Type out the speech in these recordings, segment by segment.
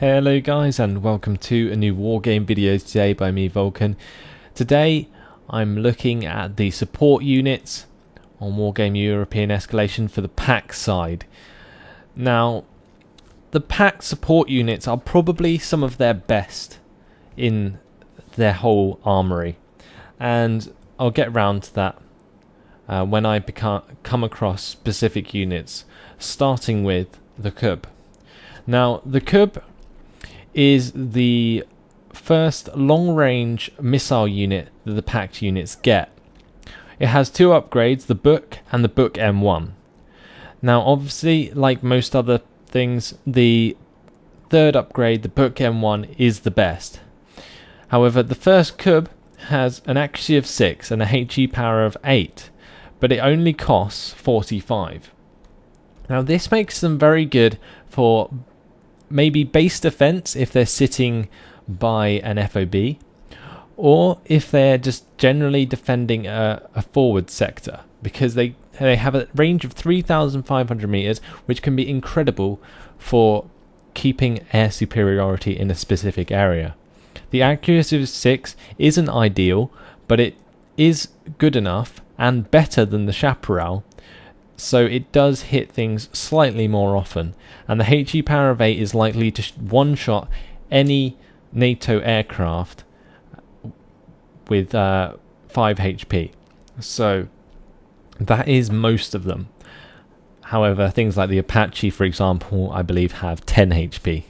Hello guys, and welcome to a new Wargame video today by me, Vulcan. Today I'm looking at the support units on Wargame European Escalation for the PACT side. Now, the PACT support units are probably some of their best in their whole armory, and I'll get round to that when I come across specific units, starting with the Cub. Now, the Cub is the first long-range missile unit that the PACT units get. It has two upgrades, the Book and the Book M1. Now, obviously, like most other things, the third upgrade, the Book M1, is the best. However, the first Cub has an accuracy of 6 and a HE power of 8, but it only costs 45. Now, this makes them very good for maybe base defense if they're sitting by an FOB, or if they're just generally defending a forward sector, because they have a range of 3,500 meters, which can be incredible for keeping air superiority in a specific area. The accuracy of 6 isn't ideal, but it is good enough and better than the Chaparral, so it does hit things slightly more often, and the HE power of 8 is likely to one-shot any NATO aircraft with 5 HP. So that is most of them. However, things like the Apache, for example, I believe have 10 HP.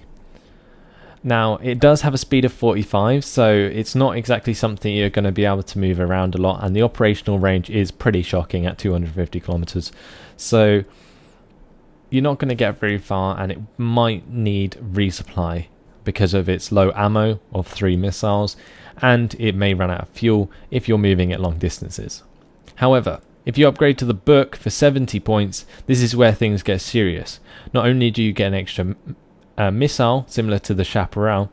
Now, it does have a speed of 45, so it's not exactly something you're going to be able to move around a lot, and the operational range is pretty shocking at 250 kilometers. So you're not going to get very far, and it might need resupply because of its low ammo of 3 missiles, and it may run out of fuel if you're moving at long distances. However, if you upgrade to the Book for 70 points, this is where things get serious. Not only do you get an extra missile similar to the Chaparral,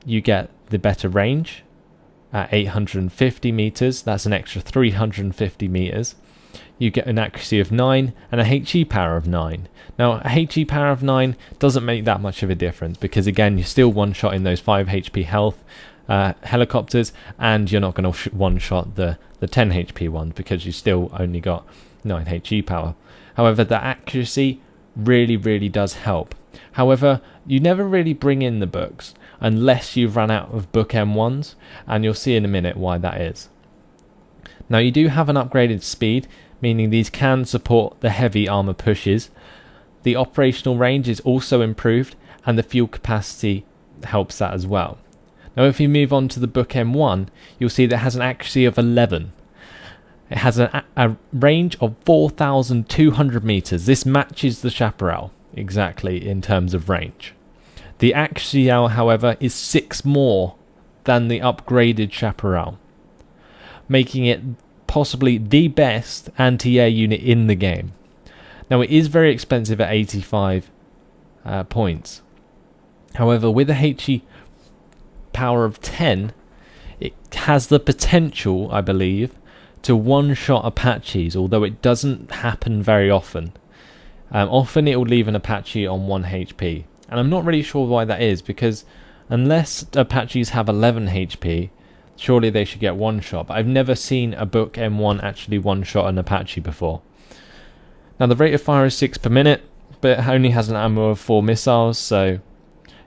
you get the better range at 850 meters. That's an extra 350 meters. You get an accuracy of 9 and a HE power of 9. Now, a HE power of 9 doesn't make that much of a difference, because again, you're still one-shotting those 5 HP health helicopters, and you're not going to one-shot the 10 HP ones because you still only got 9 HE power. However, the accuracy really does help. However, you never really bring in the Books unless you've run out of Book M1s, and you'll see in a minute why that is. Now, you do have an upgraded speed, meaning these can support the heavy armor pushes. The operational range is also improved, and the fuel capacity helps that as well. Now, if you move on to the Book M1, you'll see that it has an accuracy of 11. It has a range of 4,200 meters. This matches the Chaparral exactly in terms of range. The accuracy, however, is 6 more than the upgraded Chaparral, making it possibly the best anti-air unit in the game. Now, it is very expensive at 85 points. However, with a HE power of 10, it has the potential, I believe, to one-shot Apaches, although it doesn't happen very often. Often it will leave an Apache on 1 HP, and I'm not really sure why that is, because unless Apaches have 11 HP, surely they should get one shot, but I've never seen a Book M1 actually one-shot an Apache before. Now, the rate of fire is 6 per minute, but it only has an ammo of 4 missiles, so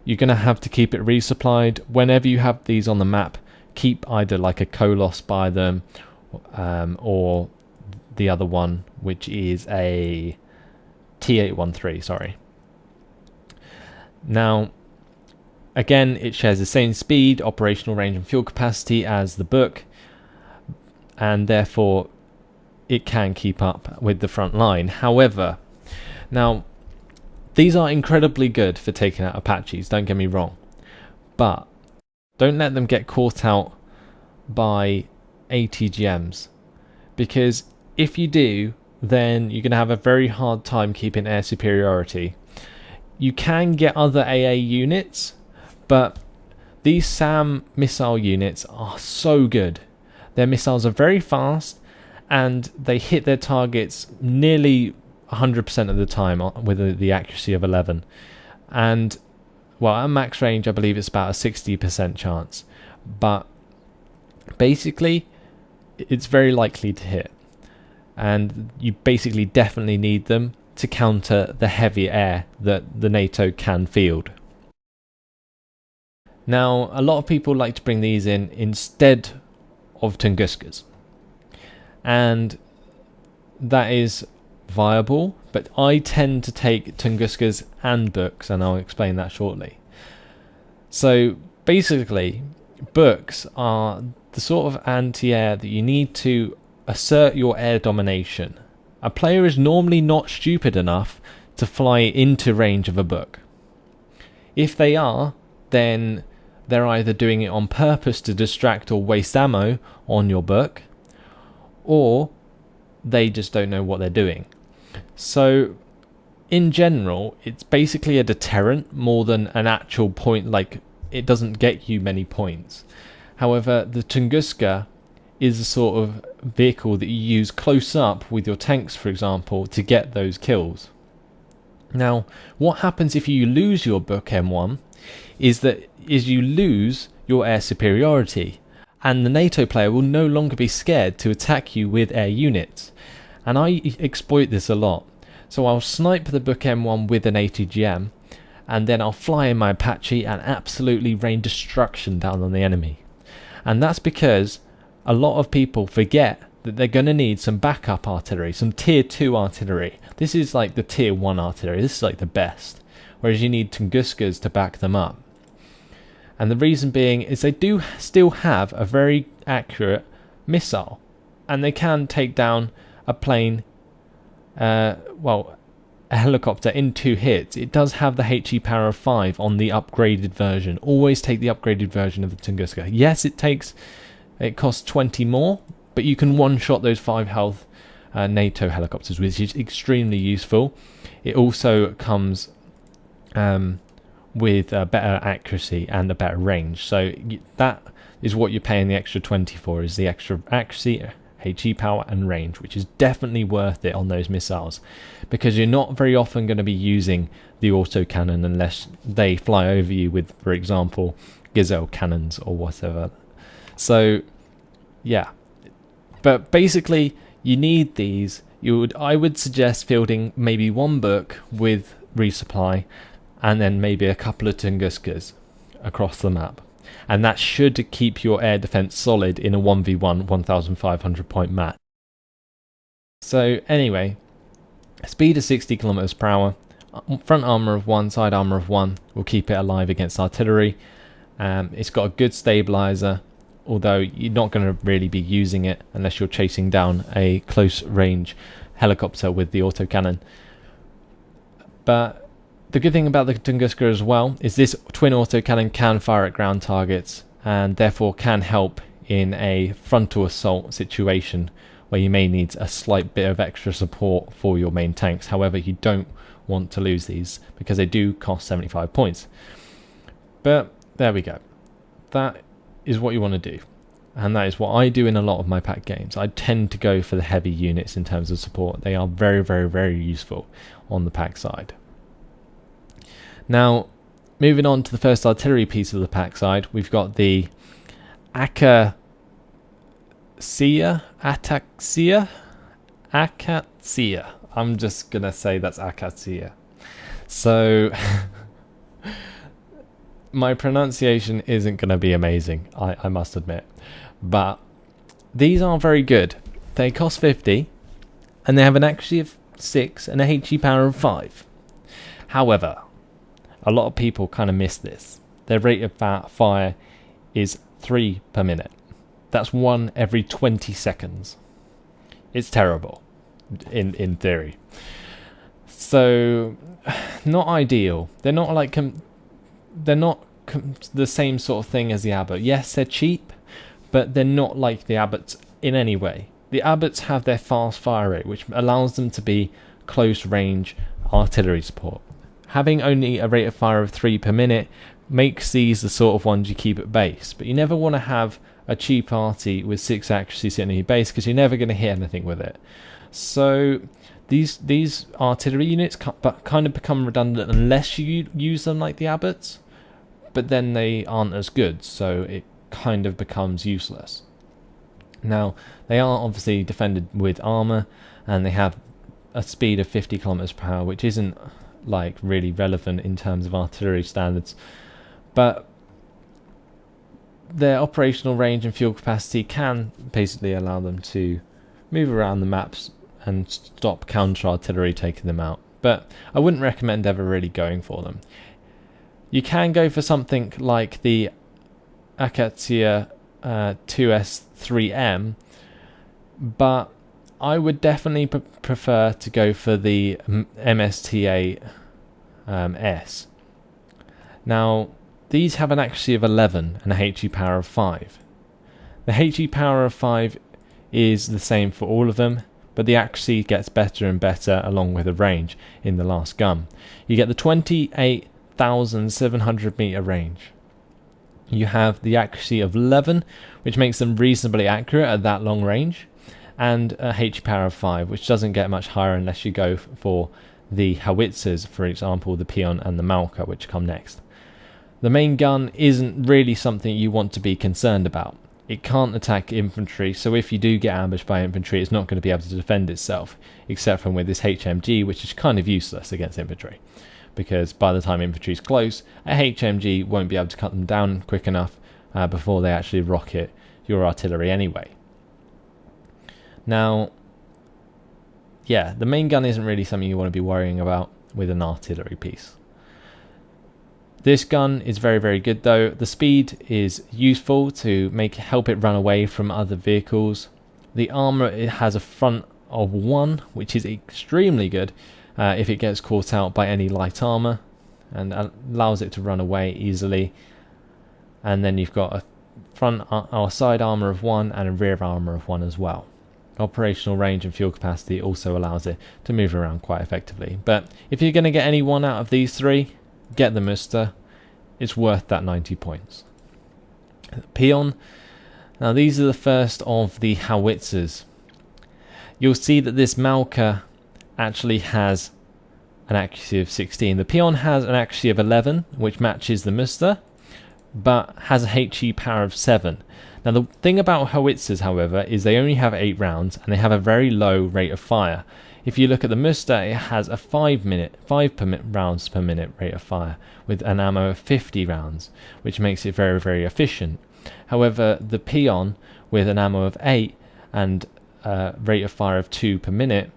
you're going to have to keep it resupplied. Whenever you have these on the map, keep either like a Kolos by them, or the other one, which is a T813, sorry. Now, again, it shares the same speed, operational range and fuel capacity as the Book, and therefore it can keep up with the front line. However, now, these are incredibly good for taking out Apaches, don't get me wrong, but don't let them get caught out by ATGMs, because if you do, then you're going to have a very hard time keeping air superiority. You can get other AA units, but these SAM missile units are so good. Their missiles are very fast, and they hit their targets nearly 100% of the time with the accuracy of 11. And well, at max range I believe it's about a 60% chance, but basically it's very likely to hit, and you basically definitely need them to counter the heavy air that the NATO can field. Now, a lot of people like to bring these in instead of Tunguskas, and that is viable, but I tend to take Tunguskas and books, and I'll explain that shortly. So basically, books are the sort of anti-air that you need to assert your air domination. A player is normally not stupid enough to fly into range of a book. If they are, then they're either doing it on purpose to distract or waste ammo on your book, or they just don't know what they're doing. So in general, it's basically a deterrent more than an actual point, like it doesn't get you many points. However, the Tunguska is a sort of vehicle that you use close up with your tanks, for example, to get those kills. Now, what happens if you lose your book M1 is you lose your air superiority, and the NATO player will no longer be scared to attack you with air units. And I exploit this a lot. So I'll snipe the book M1 with an ATGM, and then I'll fly in my Apache and absolutely rain destruction down on the enemy. And that's because a lot of people forget that they're going to need some backup artillery, some tier 2 artillery. This is like the tier 1 artillery, this is like the best. Whereas you need Tunguskas to back them up. And the reason being is they do still have a very accurate missile, and they can take down a plane, a helicopter in 2 hits. It does have the HE power of 5 on the upgraded version. Always take the upgraded version of the Tunguska. Yes, it costs 20 more, but you can one-shot those 5 health NATO helicopters, which is extremely useful. It also comes with better accuracy and a better range. So that is what you're paying the extra 20 for, is the extra accuracy, HE power and range, which is definitely worth it on those missiles, because you're not very often going to be using the autocannon unless they fly over you with, for example, Gazelle cannons or whatever. So yeah, but basically you need these. I would suggest fielding maybe 1 book with resupply, and then maybe a couple of Tunguskas across the map. And that should keep your air defense solid in a 1v1 1,500 point match. So anyway, speed of 60 kilometers per hour, front armor of 1, side armor of 1 will keep it alive against artillery. It's got a good stabilizer, although you're not going to really be using it unless you're chasing down a close range helicopter with the autocannon. But the good thing about the Tunguska as well is this twin autocannon can fire at ground targets, and therefore can help in a frontal assault situation where you may need a slight bit of extra support for your main tanks. However, you don't want to lose these because they do cost 75 points. But there we go. That is what you want to do, and that is what I do in a lot of my PACT games. I tend to go for the heavy units in terms of support. They are very, very, very useful on the PACT side. Now, moving on to the first artillery piece of the PACT side, we've got the Akatsiya. I'm just going to say that's Akatsiya. So, my pronunciation isn't going to be amazing, I must admit. But these are very good. They cost 50, and they have an accuracy of 6 and a HE power of 5. However, a lot of people kind of miss this. Their rate of fire is 3 per minute. That's 1 every 20 seconds. It's terrible, in theory. So, not ideal. They're not like the same sort of thing as the Abbott. Yes, they're cheap, but they're not like the Abbotts in any way. The Abbotts have their fast fire rate, which allows them to be close range artillery support. Having only a rate of fire of 3 per minute makes these the sort of ones you keep at base, but you never want to have a cheap arty with 6 accuracy sitting in your base, because you're never going to hit anything with it. So these artillery units kind of become redundant unless you use them like the Abbotts, but then they aren't as good, so it kind of becomes useless. Now, they are obviously defended with armor, and they have a speed of 50 kilometers per hour, which isn't like really relevant in terms of artillery standards, but their operational range and fuel capacity can basically allow them to move around the maps and stop counter artillery taking them out. But I wouldn't recommend ever really going for them. You can go for something like the Akatsiya 2S3M, but I would definitely prefer to go for the MSTA S. Now, these have an accuracy of 11 and a HE power of 5. The HE power of 5 is the same for all of them, but the accuracy gets better and better along with the range in the last gun. You get the 28,700 meter range. You have the accuracy of 11, which makes them reasonably accurate at that long range, and a HE power of 5, which doesn't get much higher unless you go for the howitzers, for example the Pion and the Malka, which come next. The main gun isn't really something you want to be concerned about. It can't attack infantry, so if you do get ambushed by infantry, it's not going to be able to defend itself, except from with this HMG, which is kind of useless against infantry, because by the time infantry is close, a HMG won't be able to cut them down quick enough before they actually rocket your artillery anyway. Now, yeah, the main gun isn't really something you want to be worrying about with an artillery piece. This gun is very, very good though. The speed is useful to help it run away from other vehicles. The armor, it has a front of 1, which is extremely good if it gets caught out by any light armor, and allows it to run away easily. And then you've got a front or side armor of 1 and a rear armor of 1 as well. Operational range and fuel capacity also allows it to move around quite effectively. But if you're going to get any one out of these 3, get the Muster. It's worth that 90 points. Pion. Now these are the first of the howitzers. You'll see that this Malka actually has an accuracy of 16. The Pion has an accuracy of 11, which matches the Muster, but has a HE power of 7. Now the thing about howitzers, however, is they only have 8 rounds and they have a very low rate of fire. If you look at the Muster, it has a 5 rounds per minute rate of fire with an ammo of 50 rounds, which makes it very, very efficient. However, the Pion with an ammo of 8 and a rate of fire of 2 per minute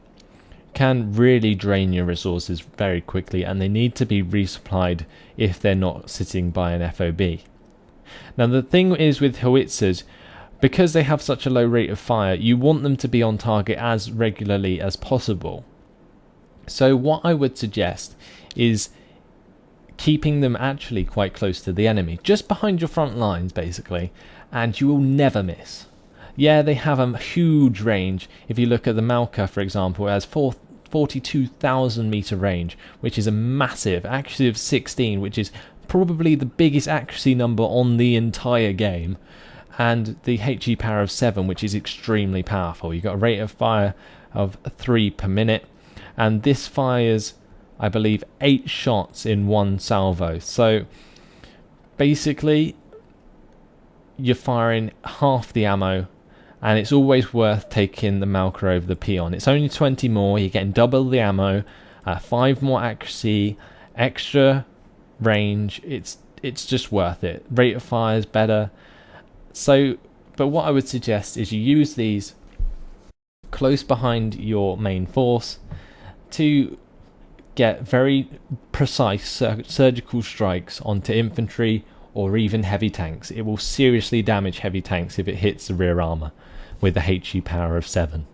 can really drain your resources very quickly, and they need to be resupplied if they're not sitting by an FOB. Now the thing is with howitzers, because they have such a low rate of fire, you want them to be on target as regularly as possible. So what I would suggest is keeping them actually quite close to the enemy, just behind your front lines basically, and you will never miss. Yeah, they have a huge range. If you look at the Malka, for example, it has 42,000 meter range, which is a massive accuracy of 16, which is probably the biggest accuracy number on the entire game, and the HE power of 7, which is extremely powerful. You've got a rate of fire of 3 per minute, and this fires, I believe, 8 shots in 1 salvo. So basically you're firing half the ammo, and it's always worth taking the Malka over the Pion. It's only 20 more, you're getting double the ammo, 5 more accuracy, extra range. It's just worth it. Rate of fire is better. So, but what I would suggest is you use these close behind your main force to get very precise surgical strikes onto infantry or even heavy tanks. It will seriously damage heavy tanks if it hits the rear armor with a HE power of 7.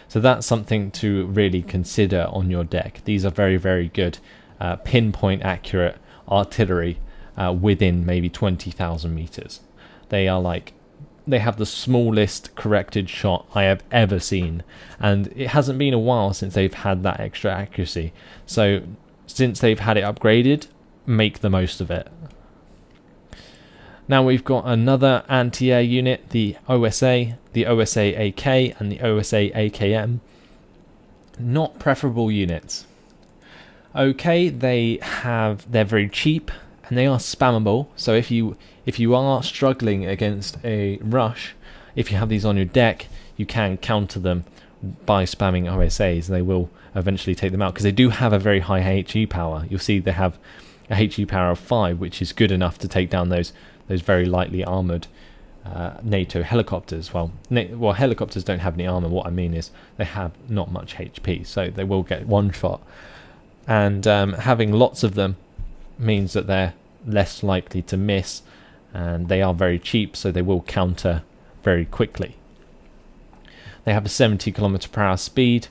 So that's something to really consider on your deck. These are very, very good pinpoint accurate artillery within maybe 20,000 meters. They have the smallest corrected shot I have ever seen, and it hasn't been a while since they've had that extra accuracy. So since they've had it upgraded, make the most of it. Now we've got another anti-air unit, the OSA, the OSA AK and the OSA AKM. Not preferable units. Okay, they're very cheap and they are spammable. So if you are struggling against a rush, if you have these on your deck, you can counter them by spamming OSAs. They will eventually take them out, because they do have a very high HE power. You'll see they have a HE power of 5, which is good enough to take down those very lightly armoured NATO helicopters. Well, helicopters don't have any armour. What I mean is they have not much HP, so they will get one shot. And having lots of them means that they're less likely to miss, and they are very cheap, so they will counter very quickly. They have a 70 km/h speed,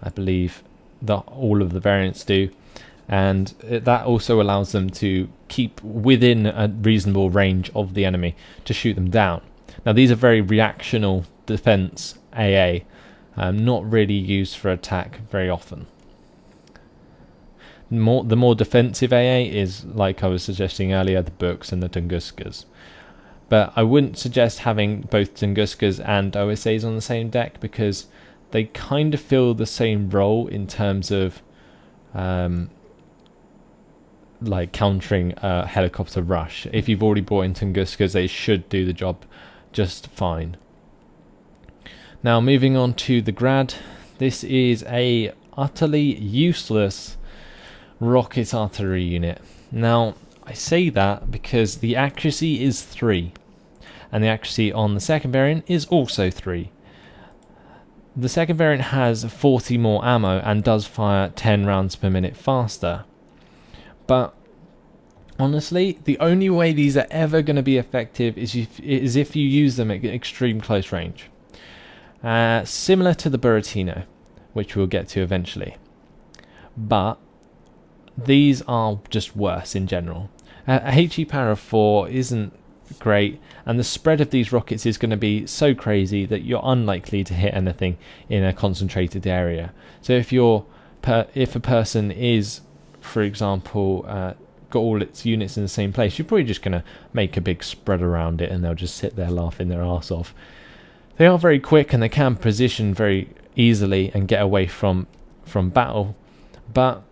I believe that all of the variants do, and that also allows them to keep within a reasonable range of the enemy to shoot them down. Now these are very reactional defense AA, not really used for attack very often. The more defensive AA is, like I was suggesting earlier, the Books and the Tunguskas. But I wouldn't suggest having both Tunguskas and OSAs on the same deck, because they kind of fill the same role in terms of like countering a helicopter rush. If you've already brought in Tunguskas, they should do the job just fine. Now moving on to the Grad. This is a utterly useless rocket artillery unit. Now I say that because the accuracy is 3, and the accuracy on the second variant is also 3. The second variant has 40 more ammo and does fire 10 rounds per minute faster. But honestly, the only way these are ever going to be effective is if you use them at extreme close range. Similar to the Buratino, which we'll get to eventually. But these are just worse in general. A HE power of 4 isn't great, and the spread of these rockets is going to be so crazy that you're unlikely to hit anything in a concentrated area. So if a person is, for example, got all its units in the same place, you're probably just going to make a big spread around it, and they'll just sit there laughing their arse off. They are very quick, and they can position very easily and get away from battle, but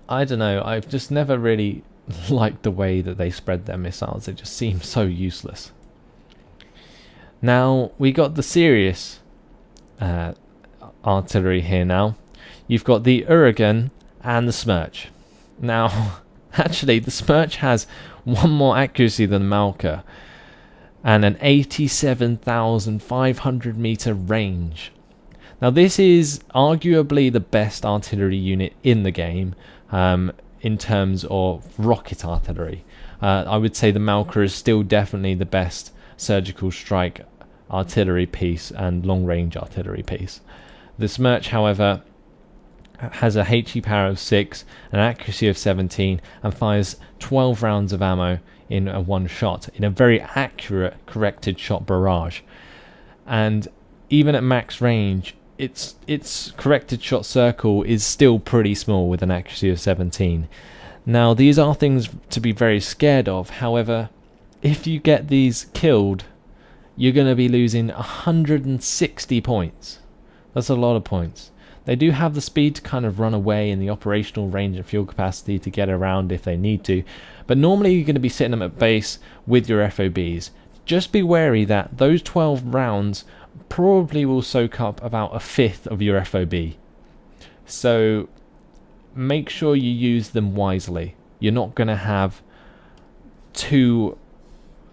I don't know, I've just never really liked the way that they spread their missiles. They just seem so useless. Now we got the serious artillery here now. You've got the Uragan and the Smerch. Now actually the Smerch has one more accuracy than Malka and an 87,500 meter range. Now this is arguably the best artillery unit in the game in terms of rocket artillery. I would say the Malka is still definitely the best surgical strike artillery piece and long range artillery piece. The Smerch, however, has a HE power of 6, an accuracy of 17, and fires 12 rounds of ammo in one shot, in a very accurate corrected shot barrage. And even at max range, its corrected shot circle is still pretty small with an accuracy of 17. Now these are things to be very scared of. However, if you get these killed, you're going to be losing 160 points. That's a lot of points. They do have the speed to kind of run away in the operational range and fuel capacity to get around if they need to, but normally you're going to be sitting them at base with your FOBs. Just be wary that those 12 rounds probably will soak up about a fifth of your FOB. So make sure you use them wisely. You're not going to have too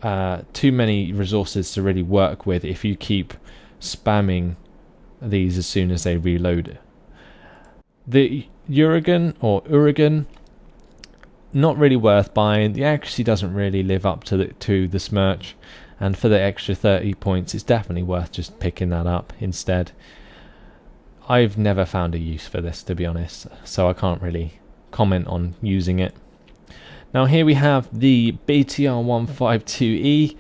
many resources to really work with if you keep spamming these as soon as they reload. The Uragan, not really worth buying. The accuracy doesn't really live up to the Smerch, and for the extra 30 points it's definitely worth just picking that up instead. I've never found a use for this, to be honest, so I can't really comment on using it. Now here we have the BTR-152E.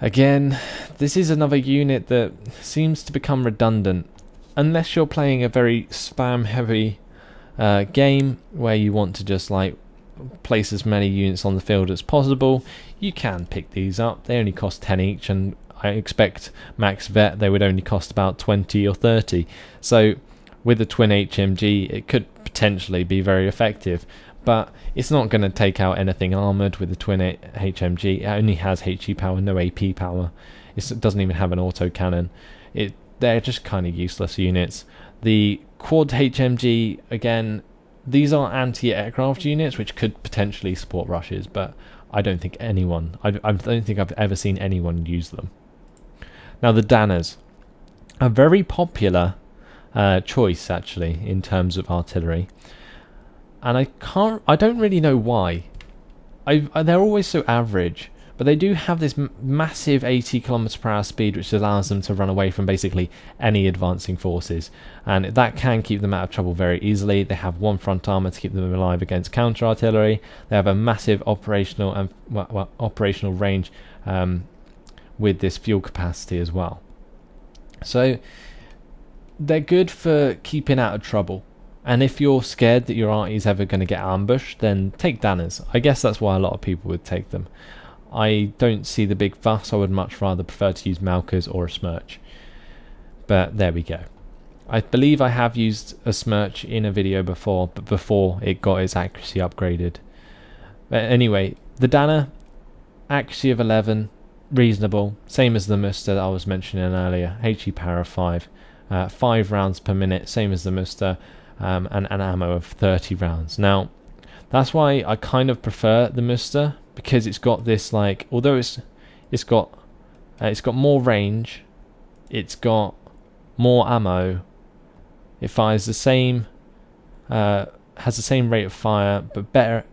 Again, this is another unit that seems to become redundant. Unless you're playing a very spam heavy game where you want to just like place as many units on the field as possible, you can pick these up. They only cost 10 each, and I expect max vet they would only cost about 20 or 30. So with a twin HMG it could potentially be very effective, but it's not going to take out anything armoured with the twin HMG. It only has HE power, no AP power. It doesn't even have an autocannon. They're just kind of useless units. The quad HMG, again, these are anti-aircraft units which could potentially support rushes, but I don't think I don't think I've ever seen anyone use them. Now the Danners, a very popular choice actually in terms of artillery, and I don't really know why. They're always so average, but they do have this massive 80 km/h speed, which allows them to run away from basically any advancing forces, and that can keep them out of trouble very easily. They have one front armour to keep them alive against counter artillery. They have a massive operational and operational range with this fuel capacity as well. So they're good for keeping out of trouble. And if you're scared that your arty is ever going to get ambushed, then take Danners. I guess that's why a lot of people would take them. I don't see the big fuss. I would much rather prefer to use Malkas or a Smirch. But there we go. I believe I have used a Smirch in a video before, but before it got its accuracy upgraded. But anyway, the Danner, accuracy of 11, reasonable. Same as the Muster that I was mentioning earlier. HE power of 5. 5 rounds per minute, same as the Muster. And an ammo of 30 rounds. Now, that's why I kind of prefer the Muster, because it's got this, like, although it's got more range, it's got more ammo, it fires the same, has the same rate of fire, but better,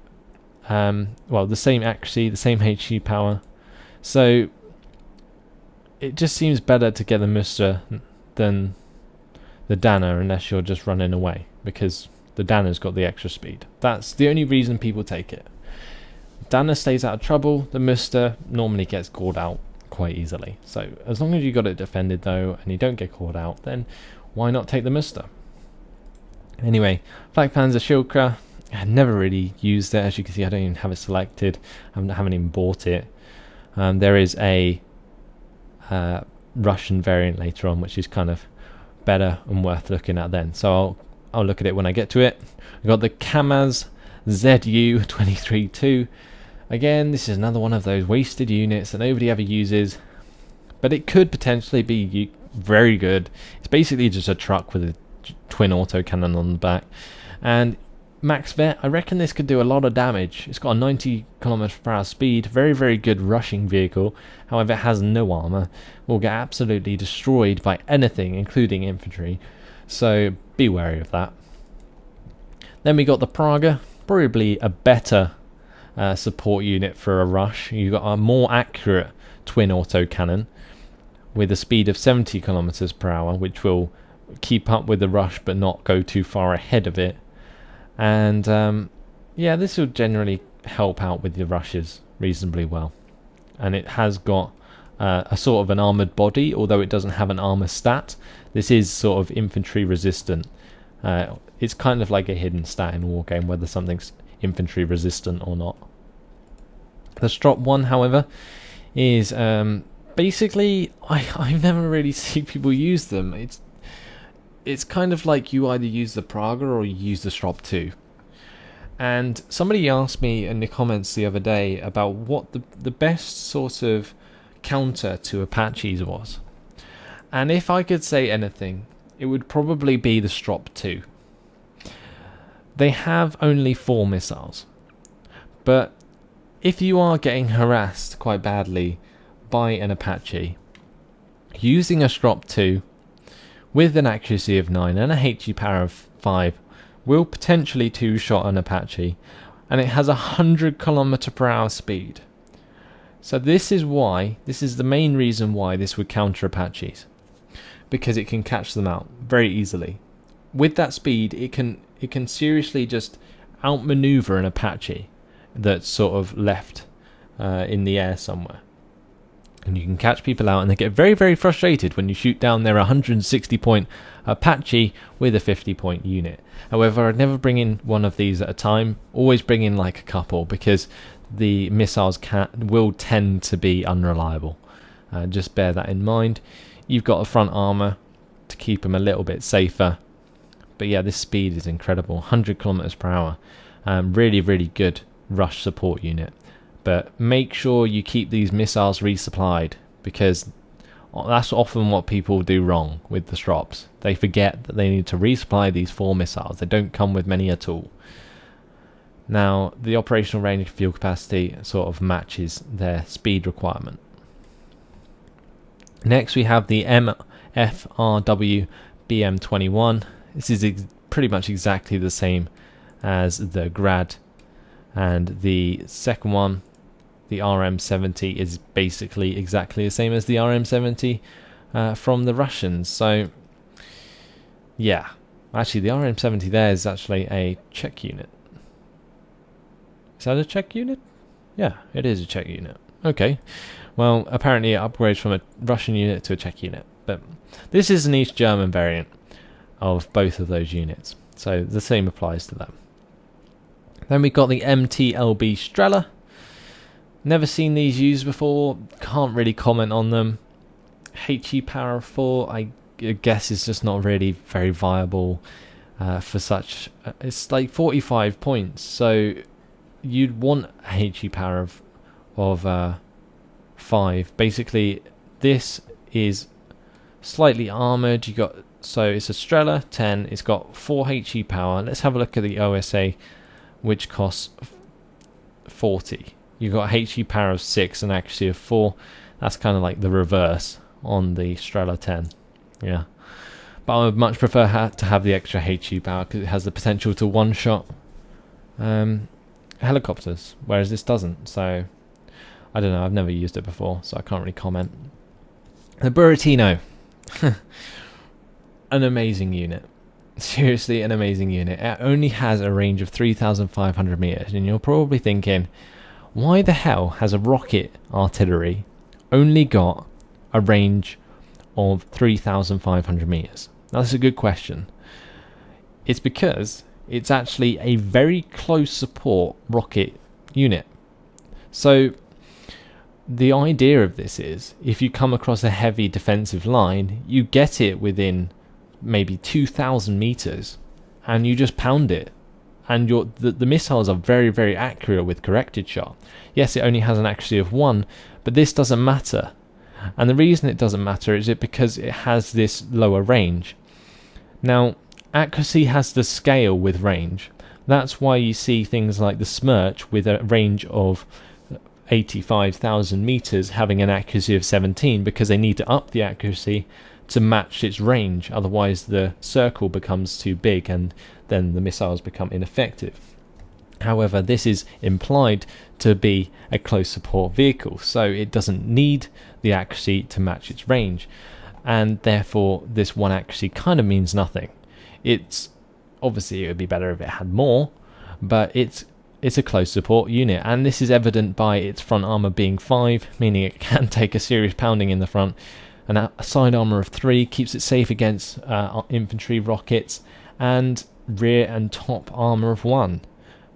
well, the same accuracy, the same HE power. So it just seems better to get the Muster than the Danner, unless you're just running away, because the Danner's got the extra speed. That's the only reason people take it. Danner stays out of trouble. The Muster normally gets called out quite easily. So as long as you got it defended though, and you don't get called out, then why not take the Muster? Anyway, Flak Panzer Schilker, I never really used it. As you can see, I don't even have it selected. I haven't even bought it. There is a Russian variant later on, which is kind of better and worth looking at then. So I'll look at it when I get to it. We've got the Kamaz ZU-23-2. Again, this is another one of those wasted units that nobody ever uses, but it could potentially be very good. It's basically just a truck with a twin autocannon on the back, and max vet, I reckon this could do a lot of damage. It's got a 90 km/h speed, very, very good rushing vehicle. However, it has no armour, will get absolutely destroyed by anything, including infantry, so be wary of that. Then we got the Praga, probably a better support unit for a rush. You've got a more accurate twin autocannon with a speed of 70 km/h, which will keep up with the rush but not go too far ahead of it. And yeah, this will generally help out with your rushes reasonably well. And it has got a sort of an armoured body, although it doesn't have an armour stat. This is sort of infantry resistant. It's kind of like a hidden stat in Wargame, whether something's infantry resistant or not. The Strop 1, however, is basically, I've never really seen people use them. It's kind of like you either use the Praga or you use the Strop 2. And somebody asked me in the comments the other day about what the best sort of counter to Apaches was. And if I could say anything, it would probably be the Strop 2. They have only 4 missiles, but if you are getting harassed quite badly by an Apache, using a Strop 2 with an accuracy of 9 and a HE power of 5 will potentially two-shot an Apache, and it has 100 km/h speed. So this is the main reason why this would counter Apaches, because it can catch them out very easily. With that speed, it can seriously just outmaneuver an Apache that's sort of left in the air somewhere. And you can catch people out, and they get very, very frustrated when you shoot down their 160-point Apache with a 50-point unit. However, I'd never bring in one of these at a time. Always bring in like a couple, because the missiles will tend to be unreliable. Just bear that in mind. You've got a front armour to keep them a little bit safer. But yeah, this speed is incredible. 100 km/h. Really good rush support unit. But make sure you keep these missiles resupplied, because that's often what people do wrong with the Strops. They forget that they need to resupply these 4 missiles. They don't come with many at all. Now, the operational range and fuel capacity sort of matches their speed requirement. Next, we have the MFRW BM21. This is pretty much exactly the same as the Grad, and the second one, the RM70, is basically exactly the same as the RM70 from the Russians. So yeah, actually the RM70 there is actually a Czech unit. Is that a Czech unit? Yeah, it is a Czech unit. Okay, well, apparently it upgrades from a Russian unit to a Czech unit, but this is an East German variant of both of those units, so the same applies to them. Then we've got the MTLB Strela. Never seen these used before, can't really comment on them. HE power of 4, I guess, is just not really very viable for such. It's like 45 points, so you'd want a HE power of 5. Basically, this is slightly armoured. So it's a Strela 10. It's got 4 HE power. Let's have a look at the OSA, which costs 40. You've got HE power of 6 and accuracy of 4. That's kind of like the reverse on the Strela 10. Yeah, but I would much prefer to have the extra HE power, because it has the potential to one-shot helicopters, whereas this doesn't. So I don't know, I've never used it before, so I can't really comment. The Buratino. An amazing unit. Seriously, an amazing unit. It only has a range of 3,500 meters, and you're probably thinking, why the hell has a rocket artillery only got a range of 3,500 meters? That's a good question. It's because it's actually a very close support rocket unit. So the idea of this is, if you come across a heavy defensive line, you get it within maybe 2,000 meters and you just pound it, and the missiles are very accurate with corrected shot. Yes, it only has an accuracy of 1, but this doesn't matter. And the reason it doesn't matter is because it has this lower range. Now, accuracy has the scale with range. That's why you see things like the Smerch with a range of 85,000 meters having an accuracy of 17, because they need to up the accuracy to match its range. Otherwise the circle becomes too big and then the missiles become ineffective. However, this is implied to be a close support vehicle, so it doesn't need the accuracy to match its range, and therefore this 1 accuracy kind of means nothing. It's obviously, it would be better if it had more, but it's a close support unit, and this is evident by its front armor being 5, meaning it can take a serious pounding in the front, and a side armor of 3 keeps it safe against infantry rockets, and rear and top armor of 1.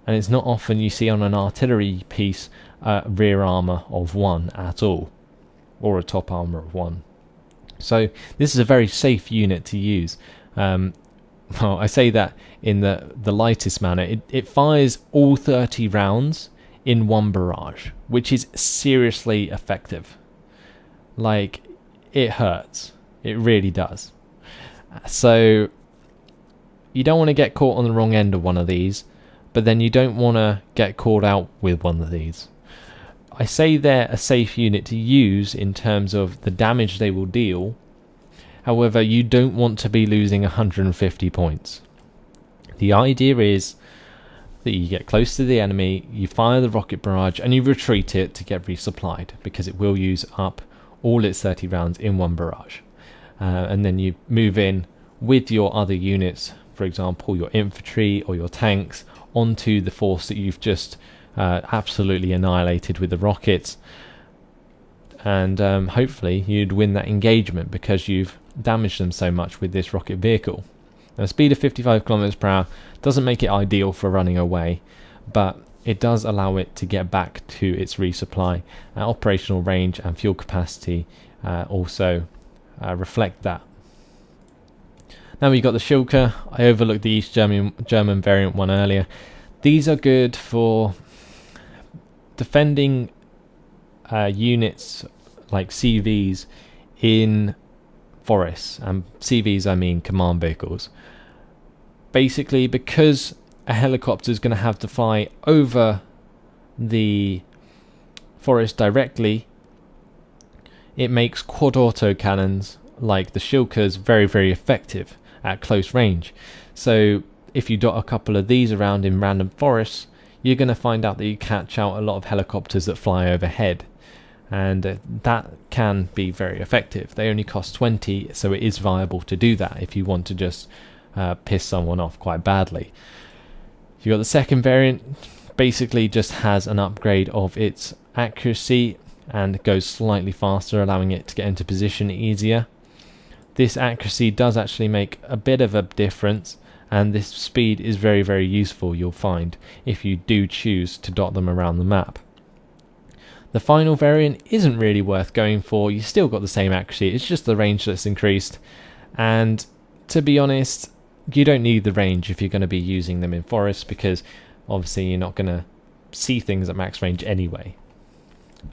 And it's not often you see on an artillery piece rear armor of 1 at all, or a top armor of 1. So this is a very safe unit to use. Well, I say that in the lightest manner. It fires all 30 rounds in 1 barrage, which is seriously effective. Like, it hurts. It really does. So you don't want to get caught on the wrong end of one of these, but then you don't want to get caught out with one of these. I say they're a safe unit to use in terms of the damage they will deal. However, you don't want to be losing 150 points. The idea is that you get close to the enemy, you fire the rocket barrage, and you retreat it to get resupplied, because it will use up all its 30 rounds in 1 barrage. And then you move in with your other units, for example your infantry or your tanks, onto the force that you've just absolutely annihilated with the rockets, and hopefully you'd win that engagement because you've damaged them so much with this rocket vehicle. Now, a speed of 55 km per hour doesn't make it ideal for running away, but it does allow it to get back to its resupply. Operational range and fuel capacity also reflect that. Now we've got the Schilke. I overlooked the East German variant one earlier. These are good for defending units like CVs in forests, and CVs I mean command vehicles. Basically, because a helicopter is going to have to fly over the forest directly, it makes quad autocannons like the Shilkas very effective at close range. So if you dot a couple of these around in random forests, you're going to find out that you catch out a lot of helicopters that fly overhead, and that can be very effective. They only cost 20, so it is viable to do that if you want to just piss someone off quite badly. You got the second variant, basically just has an upgrade of its accuracy and goes slightly faster, allowing it to get into position easier. This accuracy does actually make a bit of a difference, and this speed is very useful, you'll find, if you do choose to dot them around the map. The final variant isn't really worth going for. You still got the same accuracy, it's just the range that's increased, and to be honest, you don't need the range if you're going to be using them in forests, because obviously you're not going to see things at max range anyway.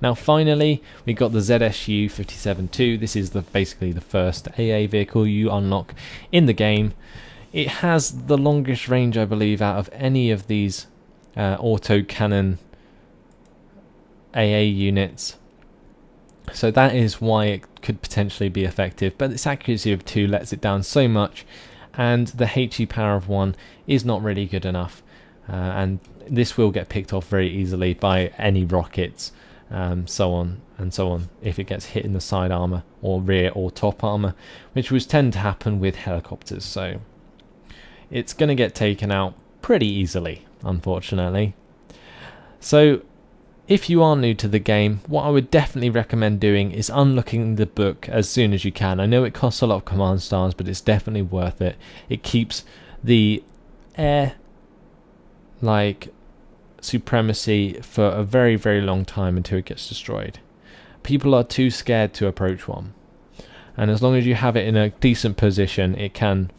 Now finally, we got the ZSU 57-2. This is basically the first AA vehicle you unlock in the game. It has the longest range, I believe, out of any of these autocannon AA units. So that is why it could potentially be effective, but its accuracy of 2 lets it down so much, and the HE power of 1 is not really good enough, and this will get picked off very easily by any rockets, so on and so on, if it gets hit in the side armor or rear or top armor, which would tend to happen with helicopters. So it's going to get taken out pretty easily, unfortunately. So if you are new to the game, what I would definitely recommend doing is unlocking the book as soon as you can. I know it costs a lot of command stars, but it's definitely worth it. It keeps the air supremacy for a very long time until it gets destroyed. People are too scared to approach one, and as long as you have it in a decent position, it can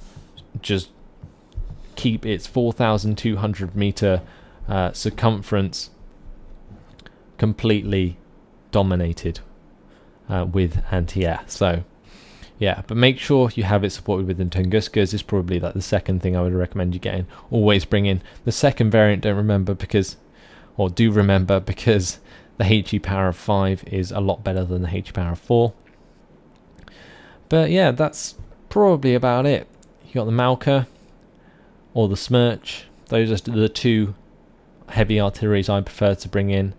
just keep its 4,200 meter circumference completely dominated with anti-air. So yeah, but make sure you have it supported with the Tunguskas. Is probably the second thing I would recommend you getting. Always bring in the second variant. Do remember because the HE power of 5 is a lot better than the HE power of 4. But yeah, that's probably about it. You got the Malka or the Smirch. Those are the two heavy artilleries I prefer to bring in.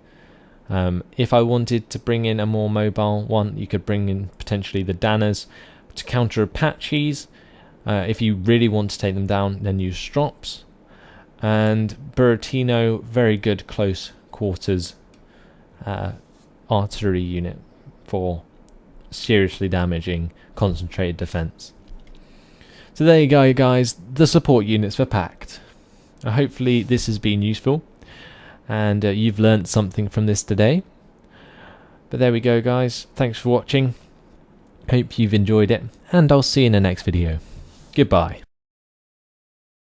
If I wanted to bring in a more mobile one, you could bring in potentially the Danners to counter Apaches. If you really want to take them down, then use Strops. And Buratino, very good close quarters artillery unit for seriously damaging concentrated defense. So there you go, guys, the support units for PACT. Hopefully this has been useful, and you've learnt something from this today. But there we go, guys. Thanks for watching. Hope you've enjoyed it, and I'll see you in the next video. Goodbye.